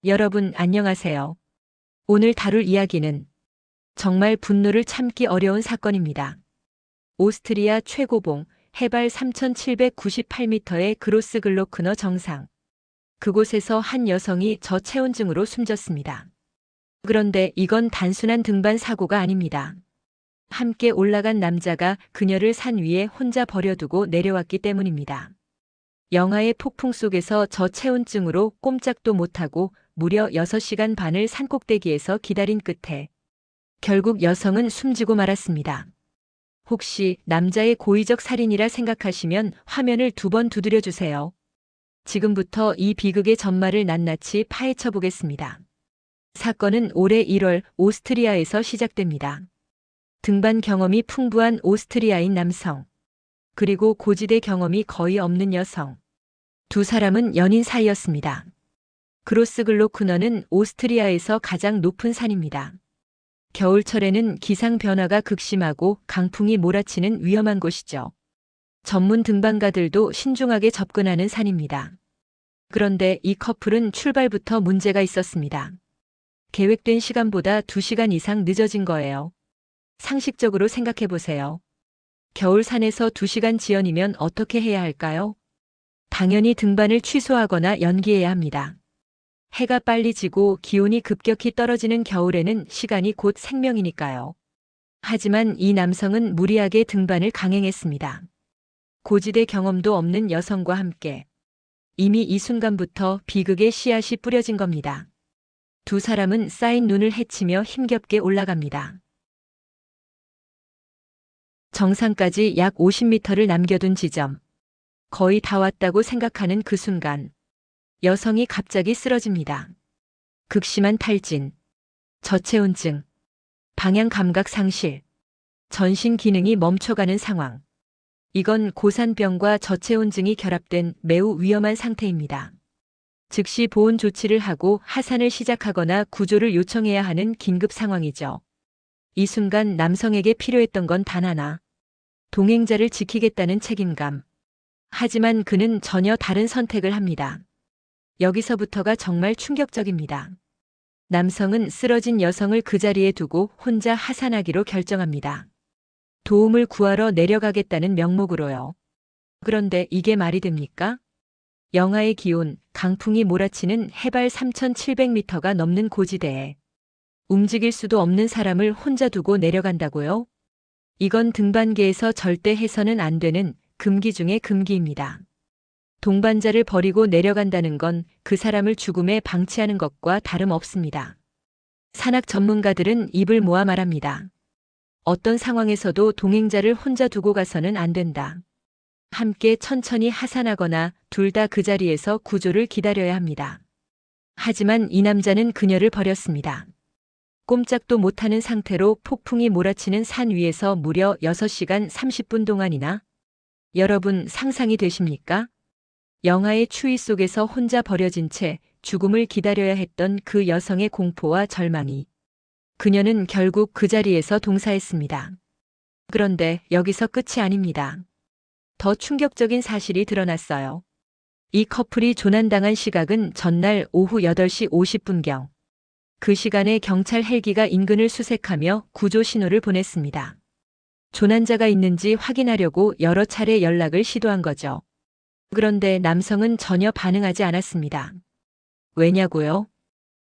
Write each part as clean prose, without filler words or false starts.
여러분 안녕하세요. 오늘 다룰 이야기는 정말 분노를 참기 어려운 사건입니다. 오스트리아 최고봉 해발 3,798m의 그로스글로크너 정상. 그곳에서 한 여성이 저체온증으로 숨졌습니다. 그런데 이건 단순한 등반 사고가 아닙니다. 함께 올라간 남자가 그녀를 산 위에 혼자 버려두고 내려왔기 때문입니다. 영하의 폭풍 속에서 저체온증으로 꼼짝도 못하고 무려 6시간 반을 산꼭대기에서 기다린 끝에 결국 여성은 숨지고 말았습니다. 혹시 남자의 고의적 살인이라 생각하시면 화면을 2번 두드려 주세요. 지금부터 이 비극의 전말을 낱낱이 파헤쳐 보겠습니다. 사건은 올해 1월 오스트리아에서 시작됩니다. 등반 경험이 풍부한 오스트리아인 남성, 그리고 고지대 경험이 거의 없는 여성. 두 사람은 연인 사이였습니다. 그로스글로크너는 오스트리아에서 가장 높은 산입니다. 겨울철에는 기상 변화가 극심하고 강풍이 몰아치는 위험한 곳이죠. 전문 등반가들도 신중하게 접근하는 산입니다. 그런데 이 커플은 출발부터 문제가 있었습니다. 계획된 시간보다 2시간 이상 늦어진 거예요. 상식적으로 생각해 보세요. 겨울산에서 2시간 지연이면 어떻게 해야 할까요? 당연히 등반을 취소하거나 연기해야 합니다. 해가 빨리 지고 기온이 급격히 떨어지는 겨울에는 시간이 곧 생명이니까요. 하지만 이 남성은 무리하게 등반을 강행했습니다. 고지대 경험도 없는 여성과 함께. 이미 이 순간부터 비극의 씨앗이 뿌려진 겁니다. 두 사람은 쌓인 눈을 헤치며 힘겹게 올라갑니다. 정상까지 약 50m를 남겨둔 지점. 거의 다 왔다고 생각하는 그 순간 여성이 갑자기 쓰러집니다. 극심한 탈진, 저체온증, 방향 감각 상실, 전신 기능이 멈춰가는 상황. 이건 고산병과 저체온증이 결합된 매우 위험한 상태입니다. 즉시 보온 조치를 하고 하산을 시작하거나 구조를 요청해야 하는 긴급 상황이죠. 이 순간 남성에게 필요했던 건 단 하나. 동행자를 지키겠다는 책임감. 하지만 그는 전혀 다른 선택을 합니다. 여기서부터가 정말 충격적입니다. 남성은 쓰러진 여성을 그 자리에 두고 혼자 하산하기로 결정합니다. 도움을 구하러 내려가겠다는 명목으로요. 그런데 이게 말이 됩니까? 영하의 기온, 강풍이 몰아치는 해발 3,700m가 넘는 고지대에 움직일 수도 없는 사람을 혼자 두고 내려간다고요? 이건 등반계에서 절대 해서는 안 되는 금기 중의 금기입니다. 동반자를 버리고 내려간다는 건 그 사람을 죽음에 방치하는 것과 다름없습니다. 산악 전문가들은 입을 모아 말합니다. 어떤 상황에서도 동행자를 혼자 두고 가서는 안 된다. 함께 천천히 하산하거나 둘 다 그 자리에서 구조를 기다려야 합니다. 하지만 이 남자는 그녀를 버렸습니다. 꼼짝도 못하는 상태로 폭풍이 몰아치는 산 위에서 무려 6시간 30분 동안이나. 여러분 상상이 되십니까? 영하의 추위 속에서 혼자 버려진 채 죽음을 기다려야 했던 그 여성의 공포와 절망이. 그녀는 결국 그 자리에서 동사했습니다. 그런데 여기서 끝이 아닙니다. 더 충격적인 사실이 드러났어요. 이 커플이 조난당한 시각은 전날 오후 8시 50분경. 그 시간에 경찰 헬기가 인근을 수색하며 구조 신호를 보냈습니다. 조난자가 있는지 확인하려고 여러 차례 연락을 시도한 거죠. 그런데 남성은 전혀 반응하지 않았습니다. 왜냐고요?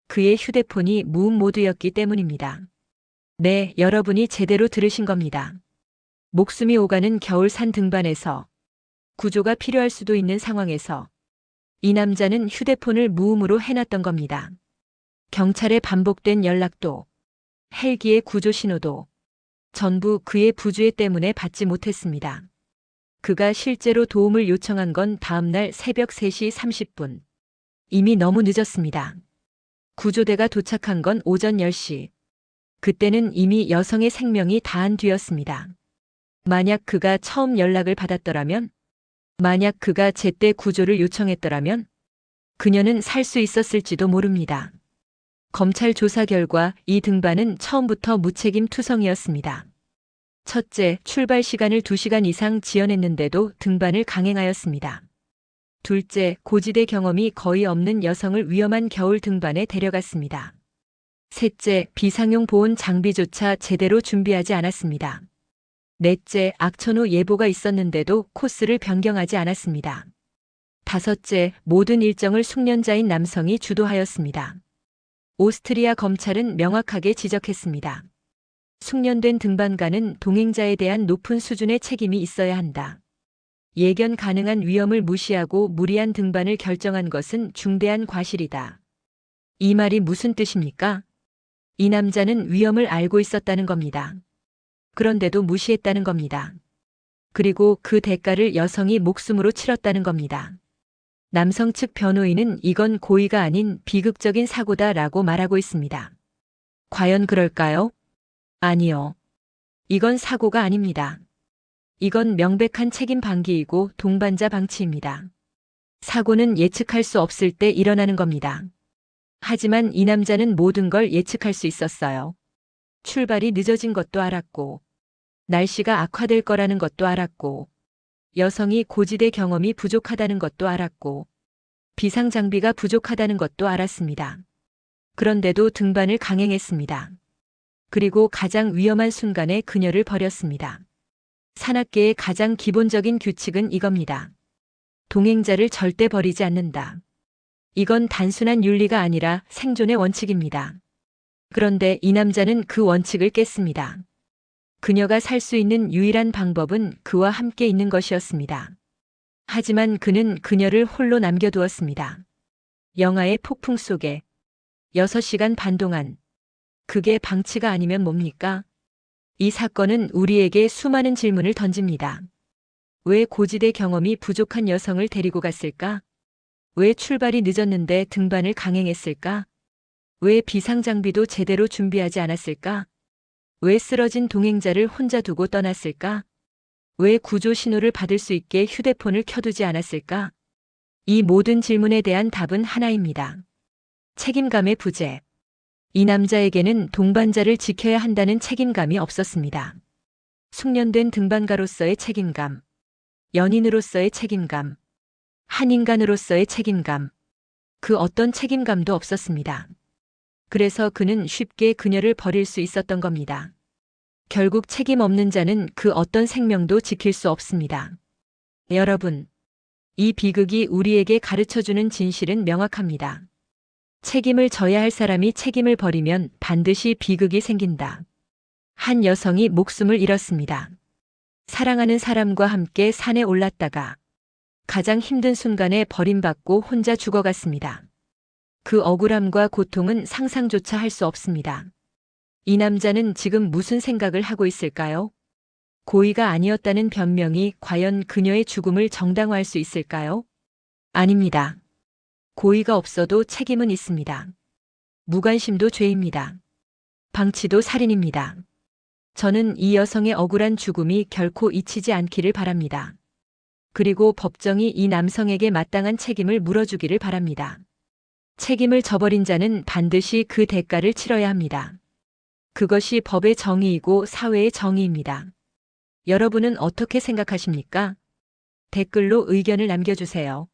그의 휴대폰이 무음 모드였기 때문입니다. 네, 여러분이 제대로 들으신 겁니다. 목숨이 오가는 겨울산 등반에서 구조가 필요할 수도 있는 상황에서 이 남자는 휴대폰을 무음으로 해놨던 겁니다. 경찰의 반복된 연락도, 헬기의 구조 신호도 전부 그의 부주의 때문에 받지 못했습니다. 그가 실제로 도움을 요청한 건 다음날 새벽 3시 30분. 이미 너무 늦었습니다. 구조대가 도착한 건 오전 10시. 그때는 이미 여성의 생명이 다한 뒤였습니다. 만약 그가 처음 연락을 받았더라면, 만약 그가 제때 구조를 요청했더라면, 그녀는 살 수 있었을지도 모릅니다. 검찰 조사 결과 이 등반은 처음부터 무책임 투성이었습니다. 첫째, 출발 시간을 2시간 이상 지연했는데도 등반을 강행하였습니다. 둘째, 고지대 경험이 거의 없는 여성을 위험한 겨울 등반에 데려갔습니다. 셋째, 비상용 보온 장비조차 제대로 준비하지 않았습니다. 넷째, 악천후 예보가 있었는데도 코스를 변경하지 않았습니다. 다섯째, 모든 일정을 숙련자인 남성이 주도하였습니다. 오스트리아 검찰은 명확하게 지적했습니다. 숙련된 등반가는 동행자에 대한 높은 수준의 책임이 있어야 한다. 예견 가능한 위험을 무시하고 무리한 등반을 결정한 것은 중대한 과실이다. 이 말이 무슨 뜻입니까? 이 남자는 위험을 알고 있었다는 겁니다. 그런데도 무시했다는 겁니다. 그리고 그 대가를 여성이 목숨으로 치렀다는 겁니다. 남성 측 변호인은 이건 고의가 아닌 비극적인 사고다라고 말하고 있습니다. 과연 그럴까요? 아니요. 이건 사고가 아닙니다. 이건 명백한 책임 방기이고 동반자 방치입니다. 사고는 예측할 수 없을 때 일어나는 겁니다. 하지만 이 남자는 모든 걸 예측할 수 있었어요. 출발이 늦어진 것도 알았고, 날씨가 악화될 거라는 것도 알았고, 여성이 고지대 경험이 부족하다는 것도 알았고, 비상 장비가 부족하다는 것도 알았습니다. 그런데도 등반을 강행했습니다. 그리고 가장 위험한 순간에 그녀를 버렸습니다. 산악계의 가장 기본적인 규칙은 이겁니다. 동행자를 절대 버리지 않는다. 이건 단순한 윤리가 아니라 생존의 원칙입니다. 그런데 이 남자는 그 원칙을 깼습니다. 그녀가 살 수 있는 유일한 방법은 그와 함께 있는 것이었습니다. 하지만 그는 그녀를 홀로 남겨두었습니다. 영화의 폭풍 속에 6시간 반 동안. 그게 방치가 아니면 뭡니까? 이 사건은 우리에게 수많은 질문을 던집니다. 왜 고지대 경험이 부족한 여성을 데리고 갔을까? 왜 출발이 늦었는데 등반을 강행했을까? 왜 비상장비도 제대로 준비하지 않았을까? 왜 쓰러진 동행자를 혼자 두고 떠났을까? 왜 구조 신호를 받을 수 있게 휴대폰을 켜두지 않았을까? 이 모든 질문에 대한 답은 하나입니다. 책임감의 부재. 이 남자에게는 동반자를 지켜야 한다는 책임감이 없었습니다. 숙련된 등반가로서의 책임감, 연인으로서의 책임감, 한 인간으로서의 책임감, 그 어떤 책임감도 없었습니다. 그래서 그는 쉽게 그녀를 버릴 수 있었던 겁니다. 결국 책임 없는 자는 그 어떤 생명도 지킬 수 없습니다. 여러분, 이 비극이 우리에게 가르쳐주는 진실은 명확합니다. 책임을 져야 할 사람이 책임을 버리면 반드시 비극이 생긴다. 한 여성이 목숨을 잃었습니다. 사랑하는 사람과 함께 산에 올랐다가 가장 힘든 순간에 버림받고 혼자 죽어갔습니다. 그 억울함과 고통은 상상조차 할 수 없습니다. 이 남자는 지금 무슨 생각을 하고 있을까요? 고의가 아니었다는 변명이 과연 그녀의 죽음을 정당화할 수 있을까요? 아닙니다. 고의가 없어도 책임은 있습니다. 무관심도 죄입니다. 방치도 살인입니다. 저는 이 여성의 억울한 죽음이 결코 잊히지 않기를 바랍니다. 그리고 법정이 이 남성에게 마땅한 책임을 물어주기를 바랍니다. 책임을 져버린 자는 반드시 그 대가를 치러야 합니다. 그것이 법의 정의이고 사회의 정의입니다. 여러분은 어떻게 생각하십니까? 댓글로 의견을 남겨주세요.